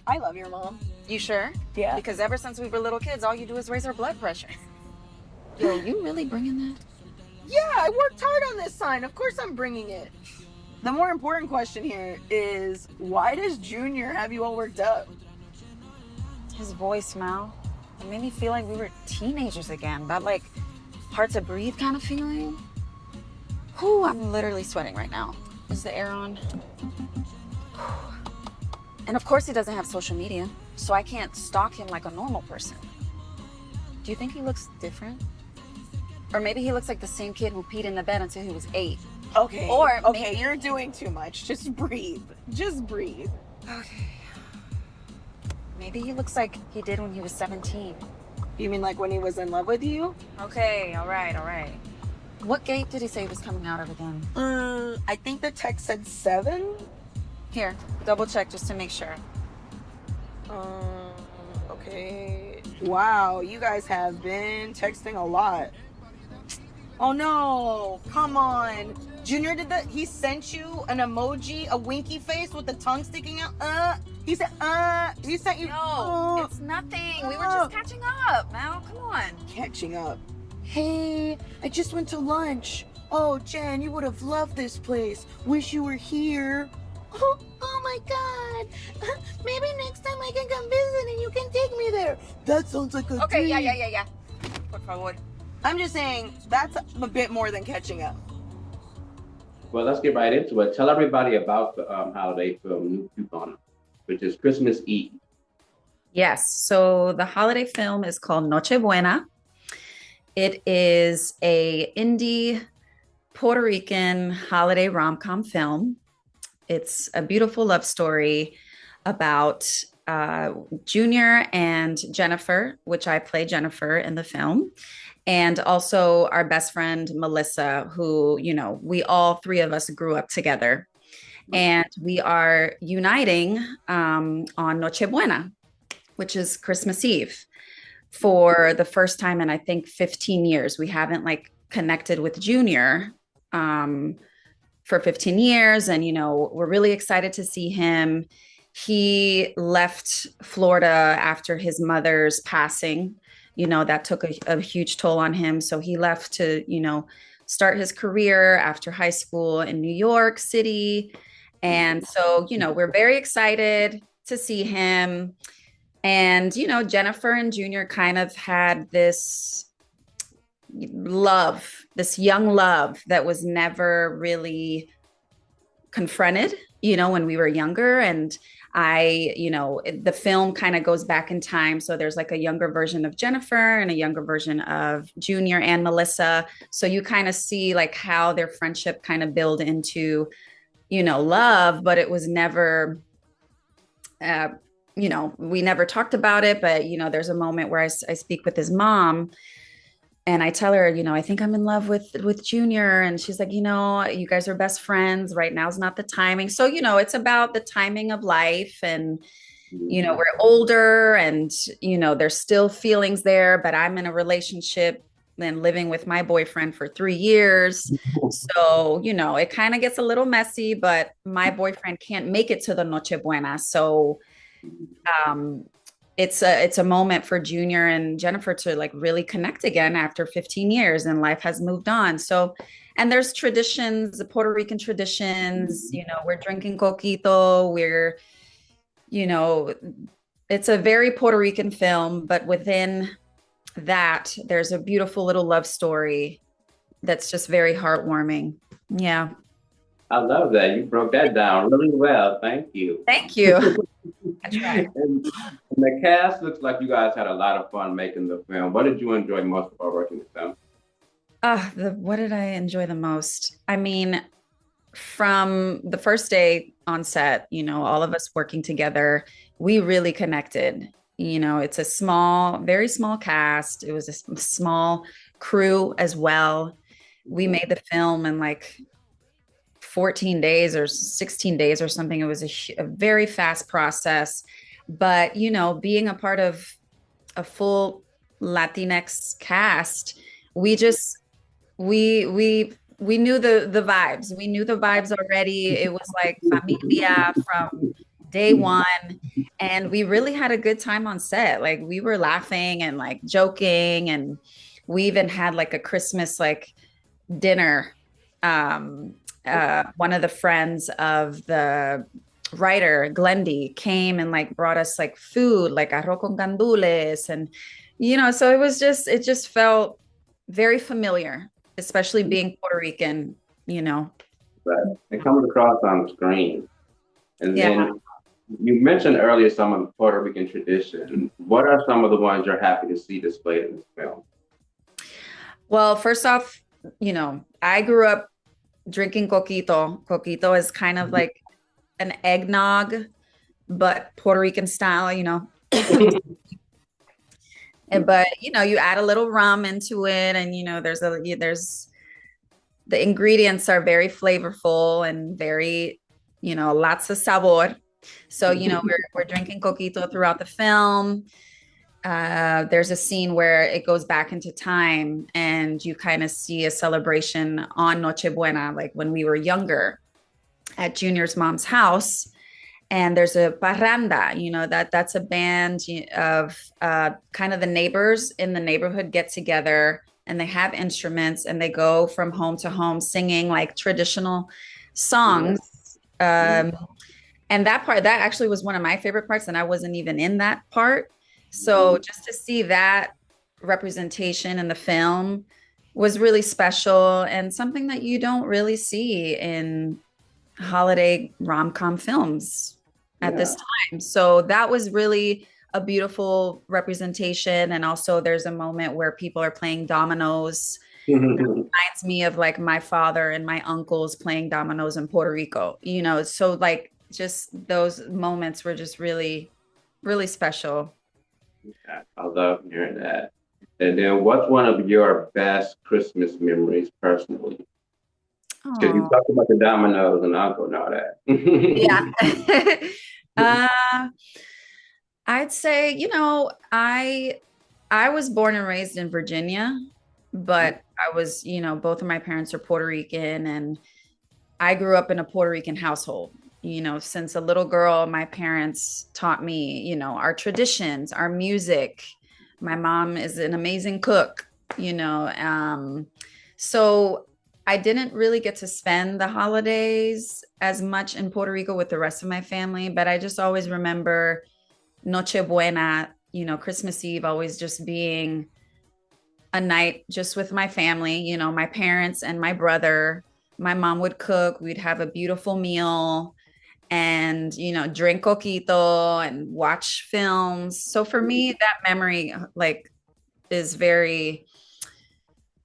I love your mom. You sure? Yeah. Because ever since we were little kids, all you do is raise our blood pressure. Yo, you really bringing that? Yeah, I worked hard on this sign. Of course I'm bringing it. The more important question here is why does Junior have you all worked up? His voicemail. It made me feel like we were teenagers again. That like hard to breathe kind of feeling. Whew, I'm literally sweating right now. Is the air on? And of course he doesn't have social media, so I can't stalk him like a normal person. Do you think he looks different? Or maybe he looks like the same kid who peed in the bed until he was 8. Okay. Or okay, maybe... you're doing too much. Just breathe. Just breathe. Okay. Maybe he looks like he did when he was 17. You mean like when he was in love with you? Okay, all right, all right. What gate did he say he was coming out of again? I think the text said 7. Here, double check just to make sure. Okay. Wow, you guys have been texting a lot. Oh no, come on. Junior did that. He sent you an emoji, a winky face with the tongue sticking out. He said, he sent you. No, it's nothing. We were just catching up, Mal. Come on. Catching up. Hey, I just went to lunch. Oh, Jen, you would have loved this place. Wish you were here. Oh my God. Maybe next time I can come visit and you can take me there. That sounds like a Okay, dream. yeah. Por favor. I'm just saying, that's a bit more than catching up. Well, let's get right into it. Tell everybody about the holiday film New Coupon, which is Christmas Eve. Yes. So the holiday film is called Noche Buena. It is a indie Puerto Rican holiday rom-com film. It's a beautiful love story about Junior and Jennifer, which I play Jennifer in the film, and also our best friend Melissa, who, you know, we all three of us grew up together. And we are uniting on Noche Buena, which is Christmas Eve, for the first time in I think 15 years. We haven't like connected with Junior for 15 years, and you know, we're really excited to see him. He left Florida after his mother's passing. You know, that took a huge toll on him, so he left to, you know, start his career after high school in New York City. And so, you know, we're very excited to see him. And, you know, Jennifer and Junior kind of had this love, this young love that was never really confronted, you know, when we were younger. And you know, the film kind of goes back in time. So there's like a younger version of Jennifer and a younger version of Junior and Melissa. So you kind of see like how their friendship kind of build into, you know, love, but it was never, uh, you know, we never talked about it. But, you know, there's a moment where I speak with his mom and I tell her, you know, I think I'm in love with Junior. And she's like, you know, you guys are best friends. Right now is not the timing. So, you know, it's about the timing of life. And, you know, we're older and, you know, there's still feelings there, but I'm in a relationship and living with my boyfriend for 3 years. So, you know, it kind of gets a little messy, but my boyfriend can't make it to the Noche Buena. So, um, it's a moment for Junior and Jennifer to like really connect again after 15 years, and life has moved on. So, and there's traditions, the Puerto Rican traditions, you know, we're drinking coquito, we're, you know, it's a very Puerto Rican film, but within that, there's a beautiful little love story that's just very heartwarming. Yeah. I love that. You broke that down really well. Thank you. Thank you. I tried. And the cast looks like you guys had a lot of fun making the film. What did you enjoy most about working the film? What did I enjoy the most? I mean, from the first day on set, you know, all of us working together, we really connected. You know, it's a small, very small cast. It was a small crew as well. We made the film in like 14 days or 16 days or something. It was a very fast process. But, you know, being a part of a full Latinx cast, we just, we knew the vibes. We knew the vibes already. It was like familia from day one, and we really had a good time on set. Like we were laughing and like joking, and we even had like a Christmas like dinner. One of the friends of the writer, Glendy, came and like brought us like food, like arroz con gandules, and so it just felt very familiar, especially being Puerto Rican, you know. But it comes across on screen. And Yeah. then you mentioned earlier some of the Puerto Rican tradition. What are some of the ones you're happy to see displayed in this film? Well, first off, I grew up drinking coquito. Coquito is kind of like an eggnog, but Puerto Rican style. But you add a little rum into it, and there's the ingredients are very flavorful and very, lots of sabor. So, we're drinking coquito throughout the film. There's a scene where it goes back into time and you kind of see a celebration on Nochebuena, like when we were younger at Junior's mom's house. And there's a parranda, that's a band of kind of the neighbors in the neighborhood get together and they have instruments and they go from home to home singing like traditional songs. And that actually was one of my favorite parts, and I wasn't even in that part. So just to see that representation in the film was really special and something that you don't really see in holiday rom-com films at this time. So that was really a beautiful representation. And also there's a moment where people are playing dominoes. It reminds me of like my father and my uncles playing dominoes in Puerto Rico, so like just those moments were just really, really special. Yeah, I love hearing that. And then what's one of your best Christmas memories personally? Because you talked about the dominoes and uncle and all that. Yeah. I'd say, I was born and raised in Virginia, but I was, both of my parents are Puerto Rican, and I grew up in a Puerto Rican household. Since a little girl, my parents taught me, our traditions, our music. My mom is an amazing cook, so I didn't really get to spend the holidays as much in Puerto Rico with the rest of my family, but I just always remember Nochebuena, Christmas Eve always just being a night just with my family, my parents and my brother. My mom would cook, we'd have a beautiful meal and, drink coquito and watch films. So for me, that memory like is very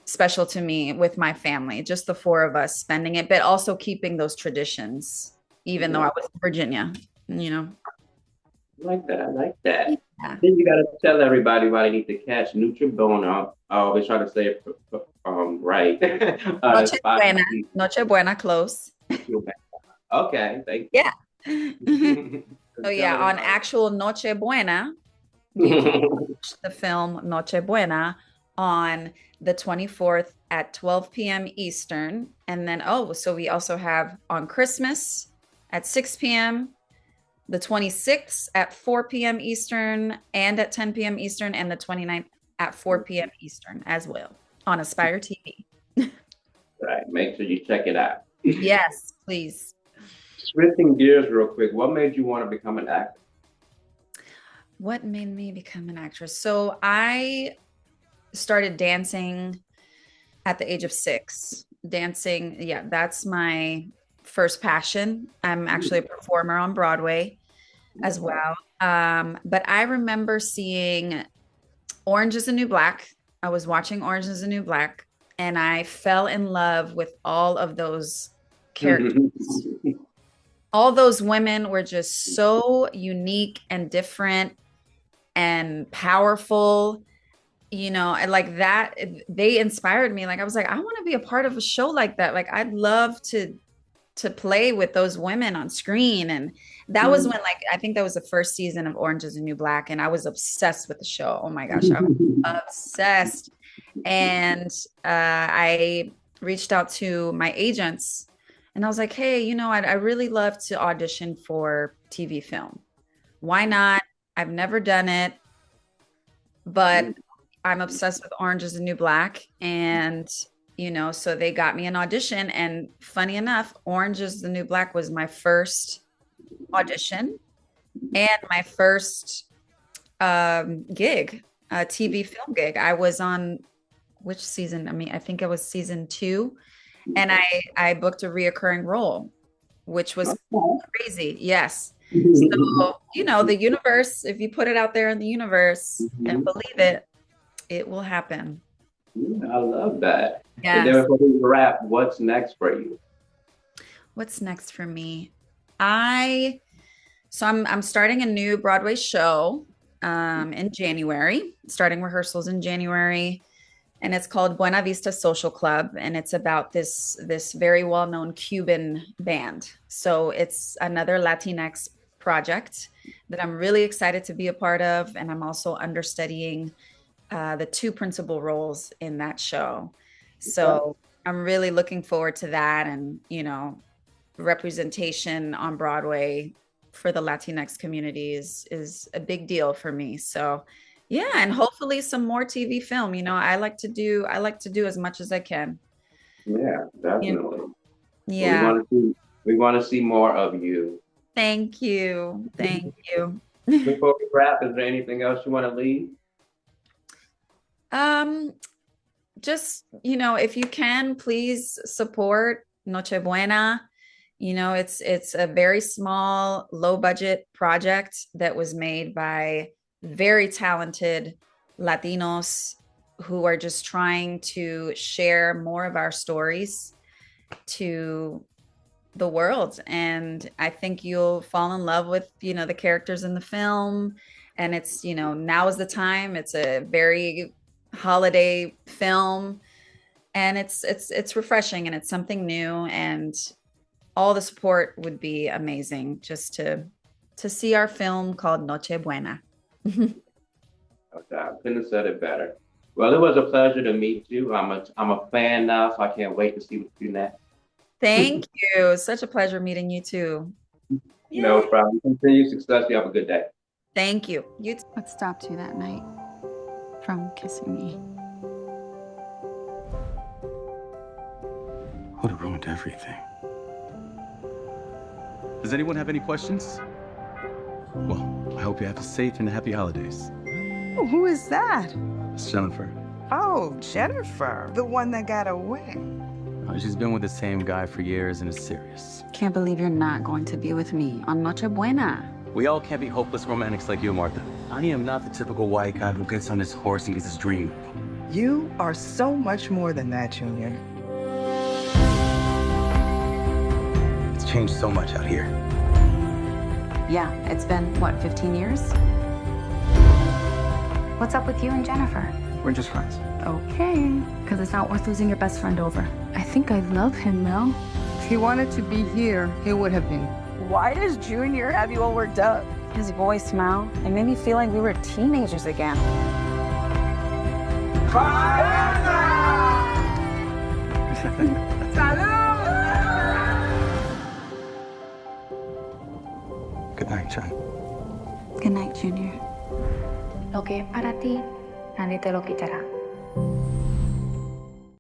special to me with my family, just the four of us spending it, but also keeping those traditions, even though I was in Virginia. Like that. Yeah. Then you gotta tell everybody why they need to catch Nutribona. I always try to say it right. Noche buena, close. Okay, thank you. Yeah. So yeah, on actual Noche Buena, you can watch the film Noche Buena on the 24th at 12 p.m. Eastern. And then, so we also have on Christmas at 6 p.m., the 26th at 4 p.m. Eastern and at 10 p.m. Eastern, and the 29th at 4 p.m. Eastern as well on Aspire TV. Right. Make sure you check it out. Yes, please. Switching gears real quick, what made you want to become an actor? What made me become an actress? So I started dancing at the age of 6. Dancing, yeah, that's my first passion. I'm actually a performer on Broadway as well. But I remember seeing Orange is the New Black. I was watching Orange is the New Black, and I fell in love with all of those characters. All those women were just so unique and different and powerful, like that. They inspired me. Like I was like, I want to be a part of a show like that. Like I'd love to play with those women on screen. And that was when, like, I think that was the first season of Orange is the New Black, and I was obsessed with the show. Oh my gosh, I was obsessed. And I reached out to my agents And I was like, hey, I really love to audition for TV film. Why not? I've never done it, but I'm obsessed with Orange is the New Black. And, so they got me an audition. And funny enough, Orange is the New Black was my first audition and my first gig, a TV film gig. I was on which season? I think it was season 2. And I booked a reoccurring role, which was crazy. Yes. So, the universe, if you put it out there in the universe and believe it, it will happen. I love that. Yes. And then before we wrap, what's next for you? What's next for me? I'm starting a new Broadway show in January, starting rehearsals in January. And it's called Buena Vista Social Club. And it's about this very well-known Cuban band. So it's another Latinx project that I'm really excited to be a part of. And I'm also understudying the 2 principal roles in that show. So I'm really looking forward to that. And, representation on Broadway for the Latinx community is a big deal for me. So yeah, and hopefully some more TV film. I like to do as much as I can. Yeah, definitely. Yeah. We want to see more of you. Thank you. Thank you. Before we wrap, is there anything else you want to leave? Just, if you can, please support Noche Buena. It's a very small, low budget project that was made by very talented Latinos who are just trying to share more of our stories to the world. And I think you'll fall in love with, the characters in the film. And it's, now is the time. It's a very holiday film, and it's refreshing, and it's something new, and all the support would be amazing just to see our film called Noche Buena. Okay, I couldn't have said it better. Well, it was a pleasure to meet you. I'm a fan now, so I can't wait to see what you do next. Thank you. Such a pleasure meeting you too. No problem. Continue success. You have a good day. Thank you. What stopped you that night from kissing me? Would have ruined everything. Does anyone have any questions? Well, I hope you have a safe and happy holidays. Oh, who is that? It's Jennifer. Oh, Jennifer, the one that got away. She's been with the same guy for years and is serious. Can't believe you're not going to be with me on Noche Buena. We all can't be hopeless romantics like you, Martha. I am not the typical white guy who gets on his horse and gets his dream. You are so much more than that, Junior. It's changed so much out here. Yeah, it's been, 15 years? What's up with you and Jennifer? We're just friends. Okay, because it's not worth losing your best friend over. I think I love him, Mel. If he wanted to be here, he would have been. Why does Junior have you all worked up? His voice, Mel, it made me feel like we were teenagers again. Good night, Jen. Good night, Junior. Lo que es para ti, nadie te lo quitará.